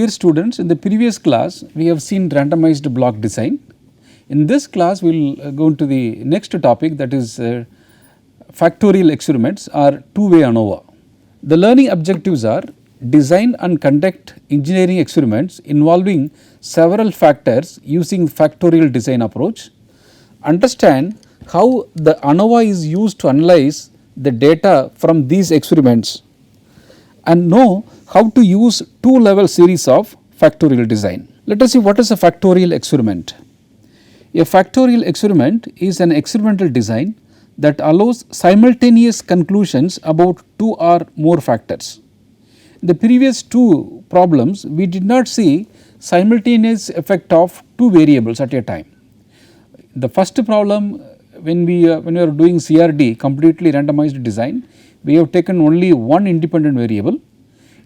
Dear students, in the previous class we have seen randomized block design. In this class we will go into the next topic, that is factorial experiments or two-way ANOVA. The learning objectives are design and conduct engineering experiments involving several factors using factorial design approach, understand how the ANOVA is used to analyze the data from these experiments, and know how to use two-level series of factorial design. Let us see what is a factorial experiment. A factorial experiment is an experimental design that allows simultaneous conclusions about two or more factors. In the previous two problems, we did not see simultaneous effect of two variables at a time. The first problem, when we are doing CRD, completely randomized design, we have taken only one independent variable.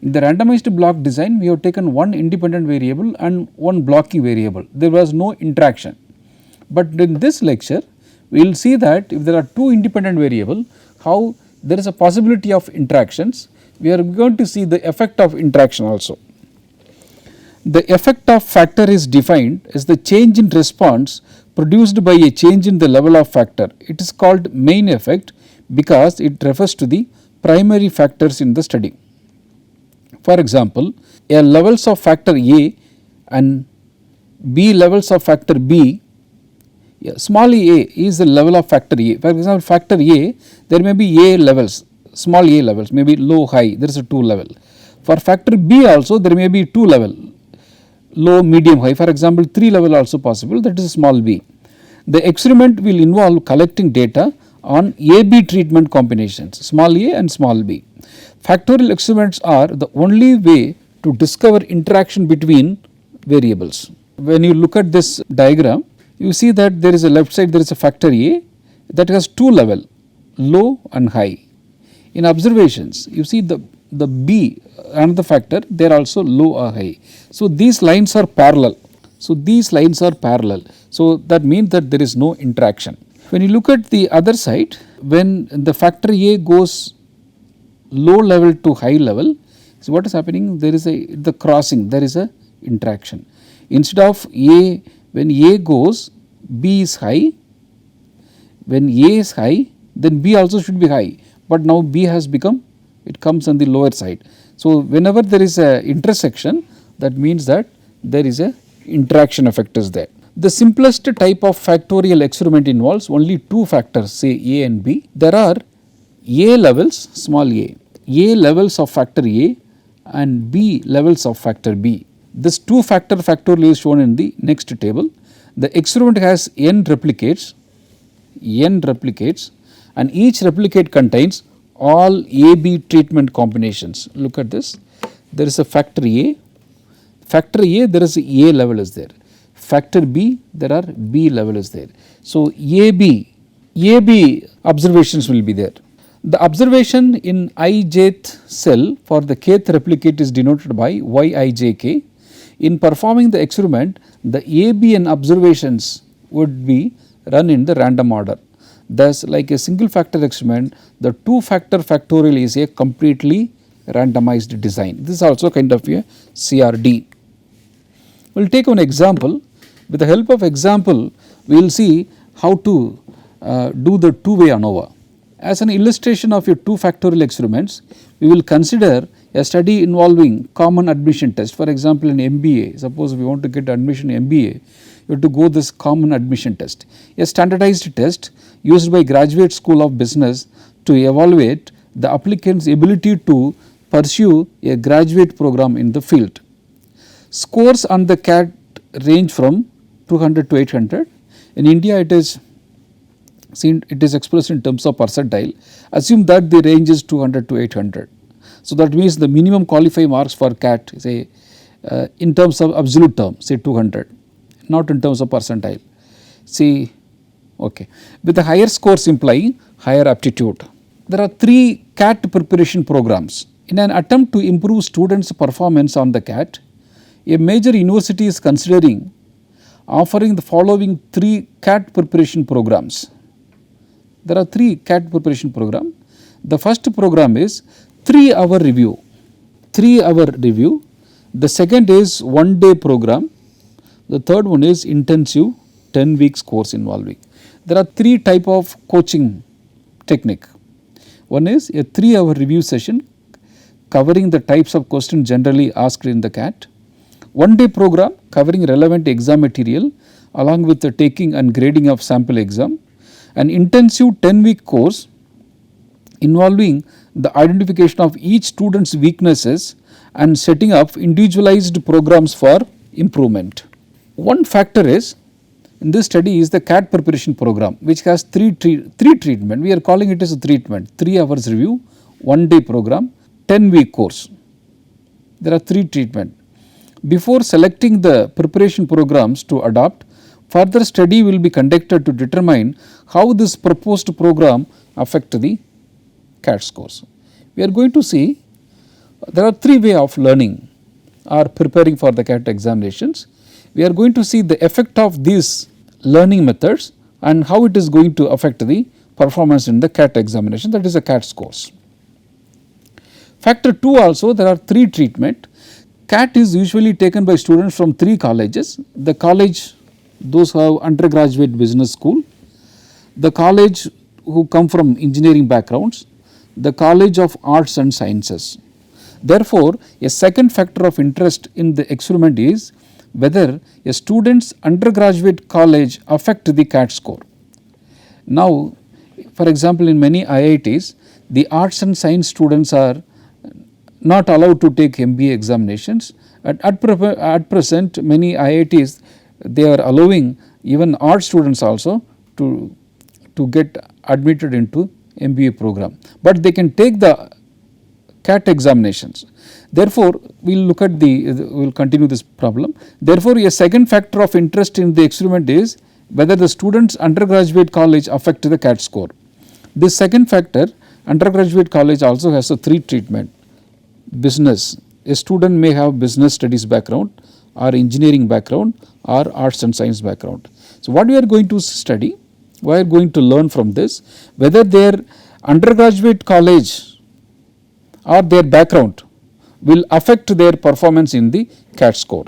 In the randomized block design, we have taken one independent variable and one blocking variable. There was no interaction. But in this lecture, we will see that if there are two independent variables, how there is a possibility of interactions. We are going to see the effect of interaction also. The effect of factor is defined as the change in response produced by a change in the level of factor. It is called main effect because it refers to the primary factors in the study. For example, a levels of factor A and B levels of factor B, small a is the level of factor A. For example, factor A, there may be A levels, small a levels, maybe low, high, there is a 2 level. For factor B also there may be 2 level, low, medium, high. For example, 3 level also possible, that is small b. The experiment will involve collecting data on A-B treatment combinations, small a and small b. Factorial experiments are the only way to discover interaction between variables. When you look at this diagram, you see that there is a left side, there is a factor A that has 2 level, low and high. In observations, you see the B, another factor, they are also low or high. So these lines are parallel. So that means that there is no interaction. When you look at the other side, when the factor A goes low level to high level, so what is happening? There is the crossing, there is a interaction. Instead of A, when A goes, B is high. When A is high, then B also should be high. But now B has become, it comes on the lower side. So whenever there is a intersection, that means that there is a interaction effect is there. The simplest type of factorial experiment involves only two factors, say A and B. There are A levels, small a levels of factor A and B levels of factor B. This two factor factorial is shown in the next table. The experiment has n replicates and each replicate contains all A-B treatment combinations. Look at this, there is a factor A, there is a A level is there, factor B, there are B level is there. So AB observations will be there. The observation in ijth cell for the kth replicate is denoted by yijk. In performing the experiment, the ABN observations would be run in the random order. Thus, like a single factor experiment, the two factor factorial is a completely randomized design. This is also kind of a CRD. We will take one example. With the help of example, we will see how to do the two-way ANOVA. As an illustration of your two factorial experiments, we will consider a study involving common admission test. For example, in MBA, suppose we want to get admission in MBA, you have to go this common admission test, a standardized test used by Graduate School of Business to evaluate the applicant's ability to pursue a graduate program in the field. Scores on the CAT range from 200 to 800. In India, it is expressed in terms of percentile. Assume that the range is 200 to 800. So that means the minimum qualifying marks for CAT, say in terms of absolute term, say 200, not in terms of percentile. See, okay. With the higher scores implying higher aptitude. There are 3 CAT preparation programs. In an attempt to improve students' performance on the CAT, a major university is considering offering the following 3 CAT preparation programs. There are 3 CAT preparation programs. The first program is 3-hour review. The second is 1-day program. The third one is intensive 10 weeks course involving. There are 3 type of coaching technique. One is a 3-hour review session covering the types of questions generally asked in the CAT. 1-day program covering relevant exam material along with the taking and grading of sample exam. An intensive 10-week course involving the identification of each student's weaknesses and setting up individualized programs for improvement. One factor is in this study is the CAT preparation program, which has three treatment. We are calling it as a treatment: 3 hours review, 1-day program, 10-week course. There are 3 treatment. Before selecting the preparation programs to adopt, further study will be conducted to determine how this proposed program affect the CAT scores. We are going to see there are 3 ways of learning or preparing for the CAT examinations. We are going to see the effect of these learning methods and how it is going to affect the performance in the CAT examination, that is the CAT scores. Factor 2 also, there are 3 treatment. CAT is usually taken by students from 3 colleges: the college those who have undergraduate business school, the college who come from engineering backgrounds, the college of arts and sciences. Therefore, a second factor of interest in the experiment is whether a student's undergraduate college affect the CAT score. Now, for example, in many IITs, the arts and science students are not allowed to take MBA examinations. At present, many IITs, they are allowing even art students also to get admitted into MBA program, but they can take the CAT examinations. Therefore, we will look at we will continue this problem. Therefore, a second factor of interest in the experiment is whether the student's undergraduate college affect the CAT score. This second factor, undergraduate college also has a 3 treatment. Business, a student may have business studies background or engineering background or arts and science background. So, what we are going to study, we are going to learn from this whether their undergraduate college or their background will affect their performance in the CAT score.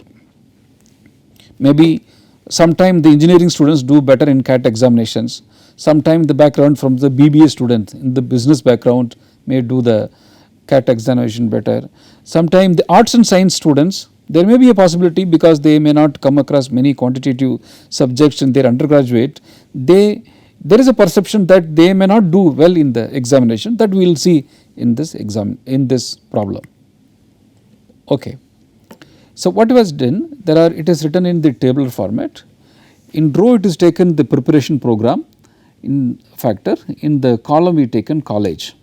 Maybe sometime the engineering students do better in CAT examinations, sometime the background from the BBA student in the business background may do the CAT examination better. Sometime the arts and science students, there may be a possibility because they may not come across many quantitative subjects in their undergraduate, there is a perception that they may not do well in the examination, that we will see in this problem. Okay. So, what was done, it is written in the table format. In row it is taken the preparation program in factor, in the column we taken college.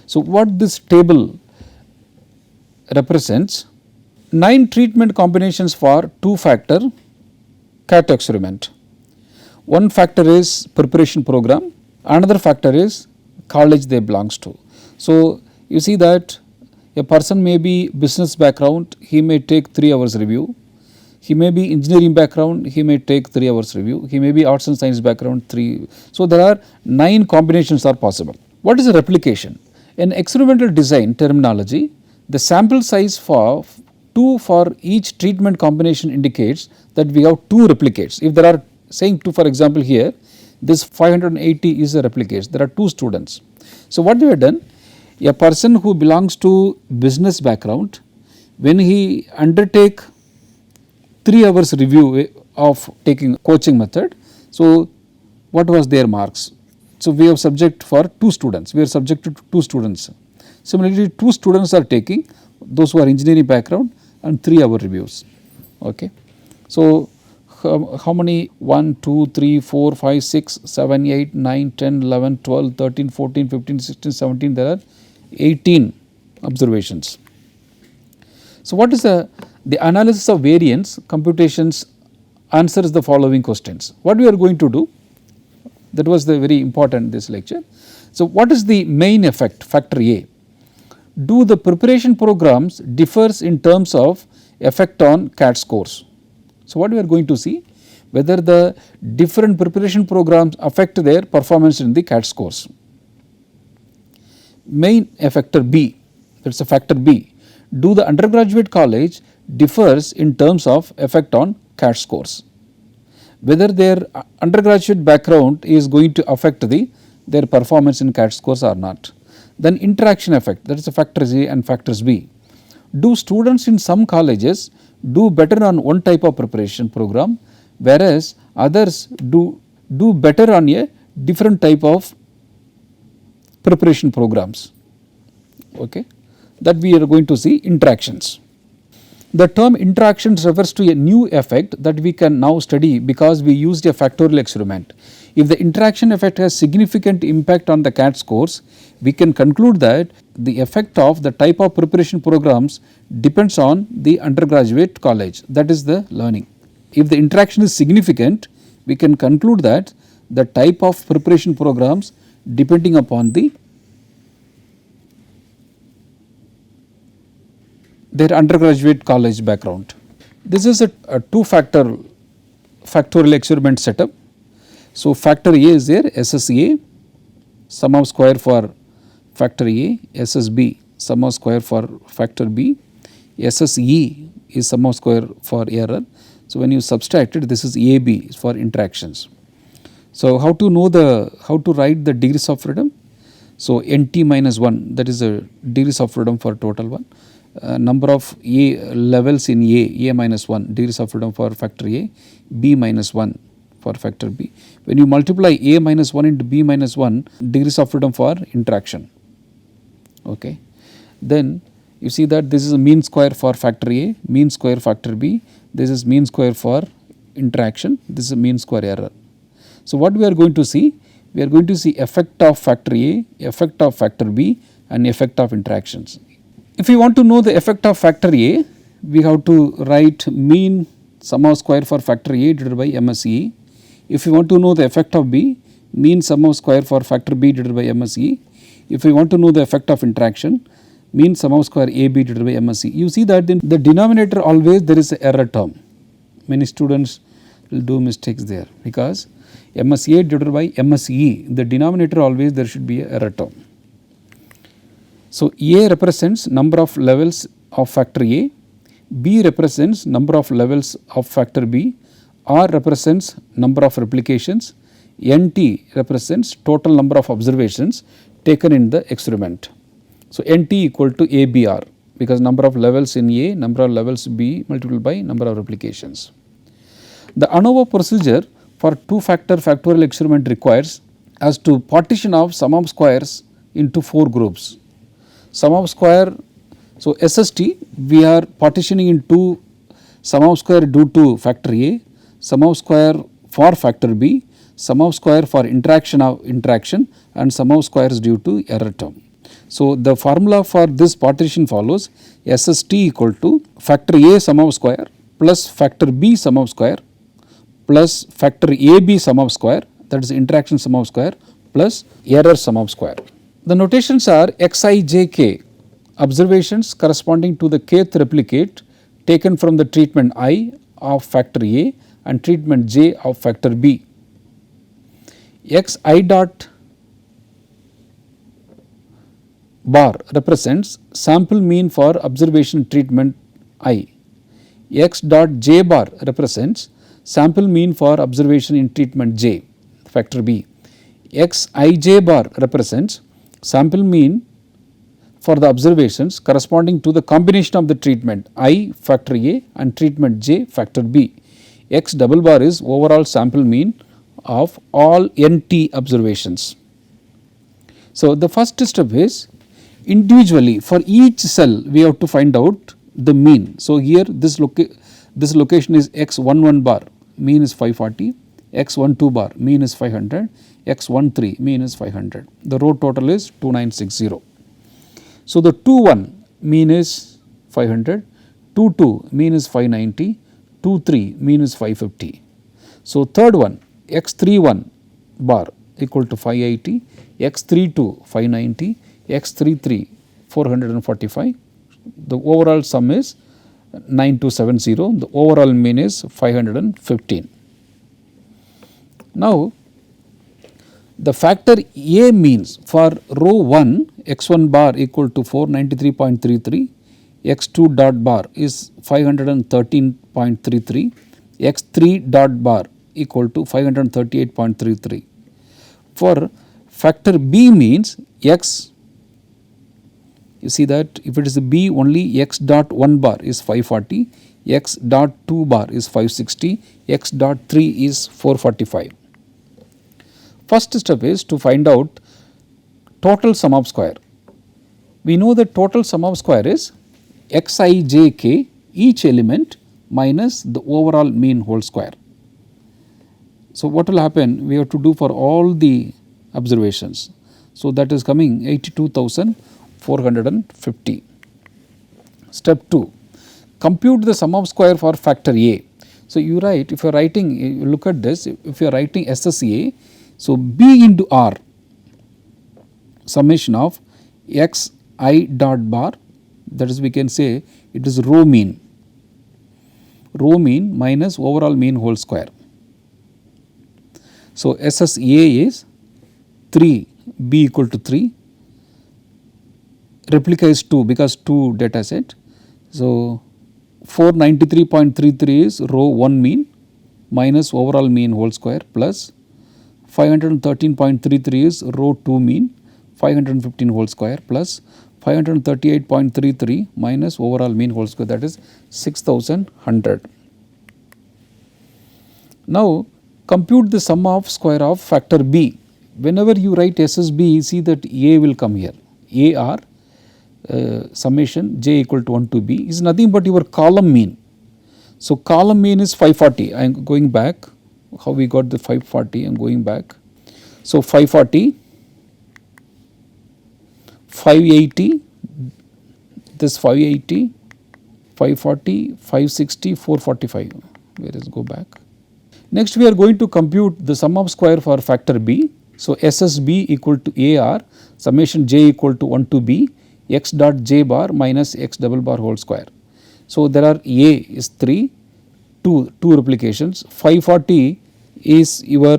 So, what this table represents 9 treatment combinations for 2 factor CAT experiment. One factor is preparation program, another factor is college they belongs to. So, you see that a person may be business background, he may take 3 hours review. He may be engineering background, he may take 3 hours review. He may be arts and science background 3. So, there are 9 combinations are possible. What is a replication? In experimental design terminology, the sample size for 2 for each treatment combination indicates that we have 2 replicates. If there are saying 2, for example, here this 580 is a replicate, there are 2 students. So, what we have done, a person who belongs to business background, when he undertake 3 hours review of taking coaching method, so what was their marks? So, we have subject for 2 students, we are subjected to 2 students. Similarly, 2 students are taking, those who are engineering background, and 3 hour reviews. Okay. So, how many 1, 2, 3, 4, 5, 6, 7, 8, 9, 10, 11, 12, 13, 14, 15, 16, 17, there are 18 observations. So, what is the analysis of variance computations answers the following questions. What we are going to do, that was the very important this lecture. So, what is the main effect, factor A? Do the preparation programs differs in terms of effect on CAT scores? So, what we are going to see, whether the different preparation programs affect their performance in the CAT scores. Main effector B, that is a factor B. Do the undergraduate college differs in terms of effect on CAT scores. Whether their undergraduate background is going to affect their performance in CAT scores or not. Then interaction effect, that is factors A and factors B. Do students in some colleges do better on one type of preparation program, whereas others do better on a different type of preparation programs? Okay, that we are going to see interactions. The term interactions refers to a new effect that we can now study because we used a factorial experiment. If the interaction effect has significant impact on the CAT scores, we can conclude that the effect of the type of preparation programs depends on the undergraduate college, that is the learning. If the interaction is significant, we can conclude that the type of preparation programs depending upon their undergraduate college background. This is a two-factor factorial experiment setup. So, factor A is there, SSA, sum of square for factor A, SSB, sum of square for factor B, SSE is sum of square for error. So, when you subtract it, this is AB for interactions. So, how to write the degrees of freedom? So, NT minus 1, that is the degrees of freedom for total one. Number of A levels in A minus 1 degrees of freedom for factor A, B minus 1 for factor B. When you multiply A minus 1 into B minus 1 degrees of freedom for interaction. Okay. Then you see that this is a mean square for factor A, mean square factor B, this is mean square for interaction, this is a mean square error. So, what we are going to see? We are going to see effect of factor A, effect of factor B and effect of interactions. If we want to know the effect of factor A, we have to write mean sum of square for factor A divided by MSE. If we want to know the effect of B, mean sum of square for factor B divided by MSE. If we want to know the effect of interaction, mean sum of square AB divided by MSE. You see that in the denominator always there is an error term. Many students will do mistakes there because MSA divided by MSE, the denominator always there should be an error term. So, A represents number of levels of factor A, B represents number of levels of factor B, R represents number of replications, NT represents total number of observations taken in the experiment. So, NT equal to ABR because number of levels in A, number of levels B multiplied by number of replications. The ANOVA procedure for two-factor factorial experiment requires us to partition of sum of squares into 4 groups. Sum of square, so SST we are partitioning into sum of square due to factor A, sum of square for factor B, sum of square for interaction and sum of squares due to error term. So, the formula for this partition follows SST equal to factor A sum of square plus factor B sum of square plus factor AB sum of square, that is interaction sum of square plus error sum of square. The notations are Xij, observations corresponding to the kth replicate taken from the treatment I of factor A and treatment J of factor B. Xi dot bar represents sample mean for observation treatment I. X dot j bar represents sample mean for observation in treatment J, factor B. Xij bar represents sample mean for the observations corresponding to the combination of the treatment I factor A and treatment J factor B. X double bar is overall sample mean of all NT observations. So, the first step is individually for each cell we have to find out the mean. So, here this location is X11 bar, mean is 540, X12 bar mean is 500, X13 mean is 500. The row total is 2960. So, the 21 mean is 500, 22 mean is 590, 23 mean is 550. So, third one X31 bar equal to 580, X32 590, X33 445. The overall sum is 9270, the overall mean is 515. Now, the factor A means for row 1 x1 bar equal to 493.33, x2 dot bar is 513.33, x3 dot bar equal to 538.33. For factor B means x, you see that if it is a B only x dot 1 bar is 540, x dot 2 bar is 560, x dot 3 is 445. First step is to find out total sum of square. We know that total sum of square is xijk each element minus the overall mean whole square. So, what will happen? We have to do for all the observations. So, that is coming 82,450. Step 2, compute the sum of square for factor A. So, you write, if you are writing, you look at this, if you are writing SSA, so B into R summation of xi dot bar, that is we can say it is rho mean minus overall mean whole square. So, SSA is 3, B equal to 3, replica is 2 because 2 data set. So, 493.33 is rho 1 mean minus overall mean whole square plus 513.33 is rho 2 mean 515 whole square plus 538.33 minus overall mean whole square, that is 6100. Now, compute the sum of square of factor B. Whenever you write SSB, see that A will come here. AR summation j equal to 1 to B is nothing but your column mean. So, column mean is 540. I am going back. How we got the 540? I am going back. So, 540, 580, this 580, 540, 560, 445. Where is go back? Next, we are going to compute the sum of square for factor B. So, SSB equal to AR summation j equal to 1 to B x dot j bar minus x double bar whole square. So, there are A is 3, 2 replications, 540 is your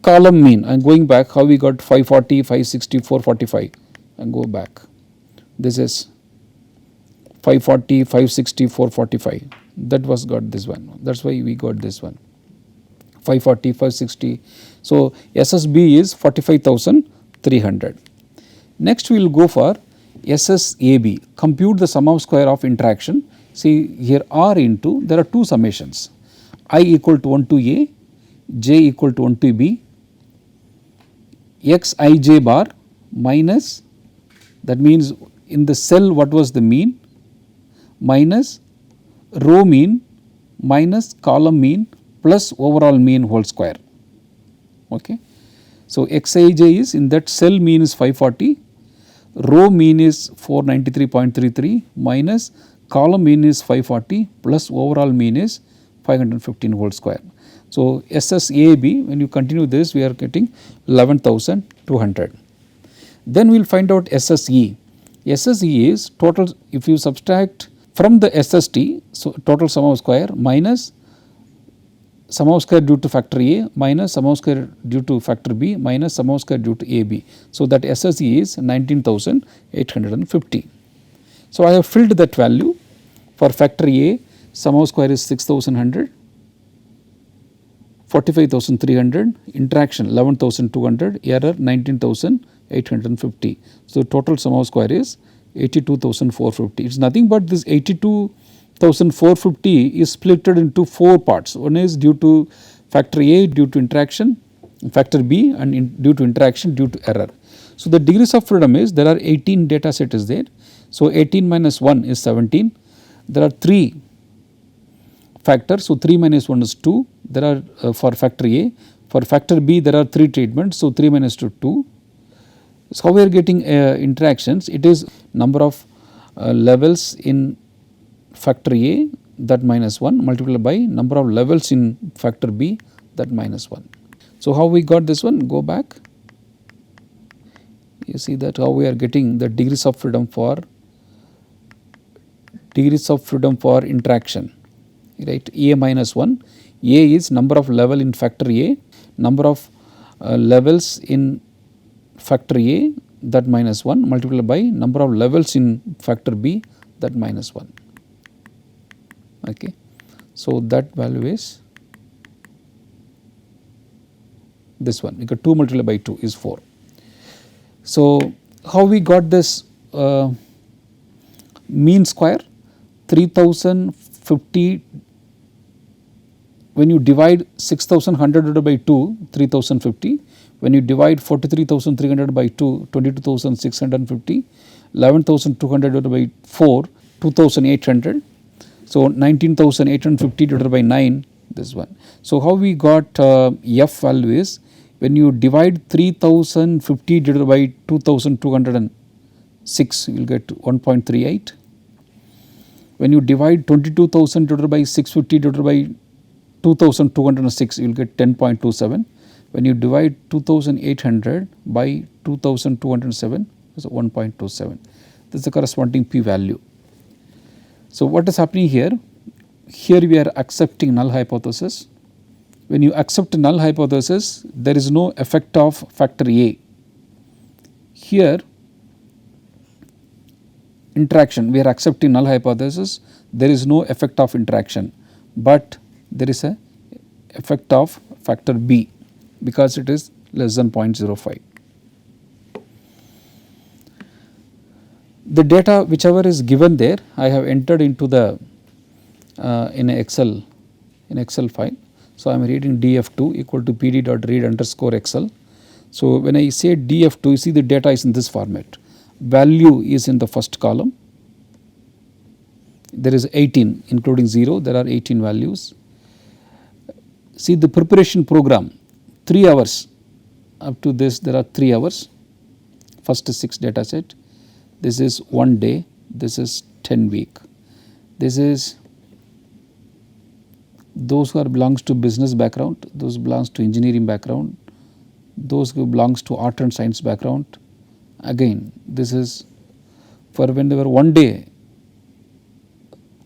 column mean. I am going back how we got 540, 560, 445 and go back. This is 540, 560, 445, that was got this one, that is why we got this one 540, 560. So, SSB is 45,300. Next we will go for SSAB, compute the sum of square of interaction. See here R into, there are two summations, I equal to 1 to A, j equal to 1 to B, xij bar minus, that means in the cell what was the mean, minus row mean minus column mean plus overall mean whole square. Okay. So, xij is in that cell mean is 540, row mean is 493.33 minus column mean is 540 plus overall mean is 515 whole square. So, SSAB, when you continue this, we are getting 11,200. Then we will find out SSE. SSE is total, if you subtract from the SST, so total sum of square minus sum of square due to factor A minus sum of square due to factor B minus sum of square due to AB. So, that SSE is 19,850. So, I have filled that value. For factor A, sum of square is 6,100, 45,300, interaction 11,200, error 19,850. So, total sum of square is 82,450. It is nothing but this 82,450 is split into 4 parts. One is due to factor A due to interaction, factor B and due to interaction due to error. So, the degrees of freedom is there are 18 data set is there. So, 18 minus 1 is 17. There are 3 factors. So, 3 minus 1 is 2. There are for factor A. For factor B there are 3 treatments. So, 3 minus 2 2. So, how we are getting interactions? It is number of levels in factor A, that minus 1 multiplied by number of levels in factor B, that minus 1. So, how we got this one? Go back. You see that how we are getting the degrees of freedom for interaction, right? A minus 1, A is number of level in factor A, number of levels in factor A, that minus 1 multiplied by number of levels in factor B, that minus 1. Okay. So, that value is this one, because 2 multiplied by 2 is 4. So, how we got this mean square? 3050, when you divide 6100 divided by 2, 3050, when you divide 43,300 by 2, 22,650, 11,200 divided by 4, 2,800. So, 19,850 divided by 9, this one. So, how we got f value is, when you divide 3050 divided by 2206, you will get 1.38. When you divide 22,000 divided by 650 divided by 2206, you will get 10.27. When you divide 2800 by 2207, it is 1.27. This is the corresponding p value. So, what is happening here? Here we are accepting null hypothesis. When you accept null hypothesis, there is no effect of factor A. Here interaction, we are accepting null hypothesis, there is no effect of interaction, but there is a effect of factor B, because it is less than 0.05. The data whichever is given there, I have entered into the in Excel file. So, I am reading df2 equal to pd.read underscore Excel. So, when I say df2, you see the data is in this format. Value is in the first column. There is 18 including 0, there are 18 values. See the preparation program, 3 hours, up to this there are 3 hours, first 6 data set. This is 1 day, this is 10 week, this is those who are belongs to business background, those belongs to engineering background, those who belongs to art and science background. Again this is for when they were 1 day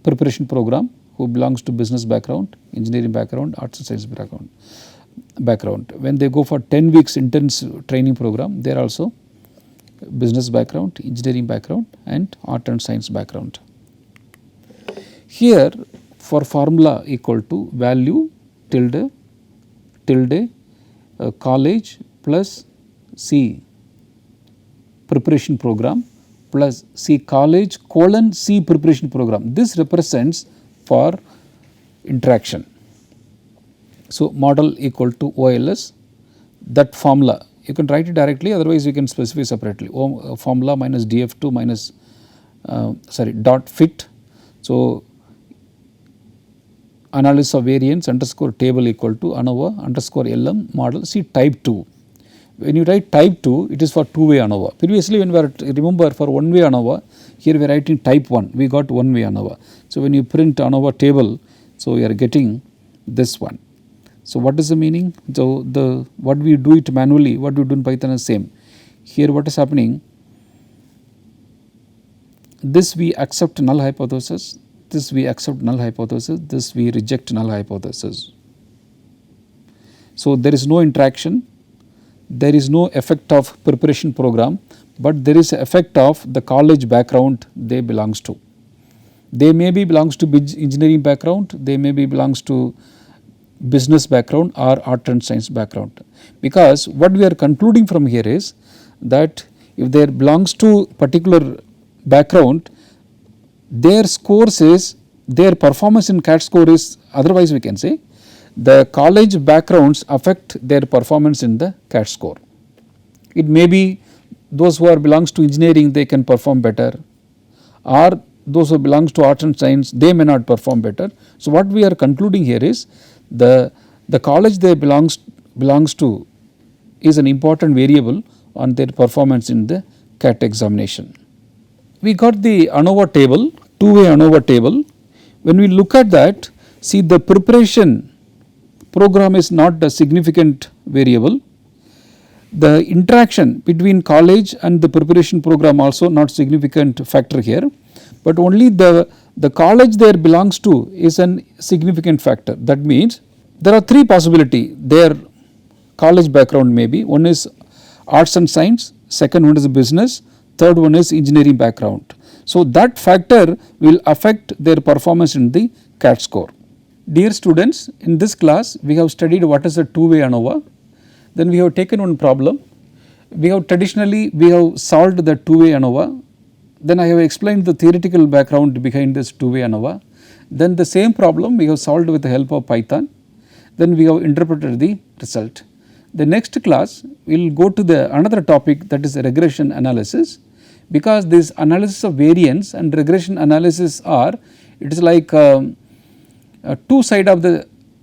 preparation program, who belongs to business background, engineering background, arts and science background. When they go for 10 weeks intense training program, they are also business background, engineering background and art and science background. Here for formula equal to value tilde college plus C preparation program plus C college colon C preparation program. This represents for interaction. So, model equal to OLS, that formula you can write it directly, otherwise you can specify separately. Formula minus df2 minus dot fit. So, analysis of variance underscore table equal to ANOVA underscore LM model. See type 2. When you write type 2, it is for two-way ANOVA. Previously when we were, remember, for one-way ANOVA, here we are writing type 1, we got one-way ANOVA. So, when you print ANOVA table, so you are getting this one. So, what is the meaning? So, what we do it manually, what we do in Python is same. Here what is happening? This we accept null hypothesis, this we accept null hypothesis, this we reject null hypothesis. So, there is no interaction, there is no effect of preparation program, but there is effect of the college background they belongs to. They may be belongs to engineering background, they may be belongs to business background or art and science background. Because what we are concluding from here is that if they belongs to particular background, their scores is, their performance in CAT score is, otherwise we can say the college backgrounds affect their performance in the CAT score. It may be those who are belongs to engineering, they can perform better, or those who belongs to art and science, they may not perform better. So, what we are concluding here is the college they belongs to is an important variable on their performance in the CAT examination. We got the ANOVA table, two-way ANOVA table. When we look at that, see the preparation program is not a significant variable. The interaction between college and the preparation program also not significant factor here, but only the college there belongs to is an significant factor. That means there are three possibility, their college background may be, one is arts and science, second one is business, third one is engineering background. So, that factor will affect their performance in the CAT score. Dear students, in this class we have studied what is a two-way ANOVA. Then we have taken one problem. We have solved the two-way ANOVA. Then I have explained the theoretical background behind this two-way ANOVA. Then the same problem we have solved with the help of Python. Then we have interpreted the result. The next class we will go to another topic, that is regression analysis, because this analysis of variance and regression analysis it is like two sides of the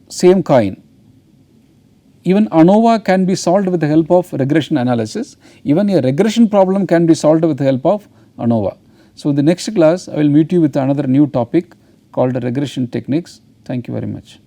same coin. Even ANOVA can be solved with the help of regression analysis, even a regression problem can be solved with the help of ANOVA. So, in the next class I will meet you with another new topic called regression techniques. Thank you very much.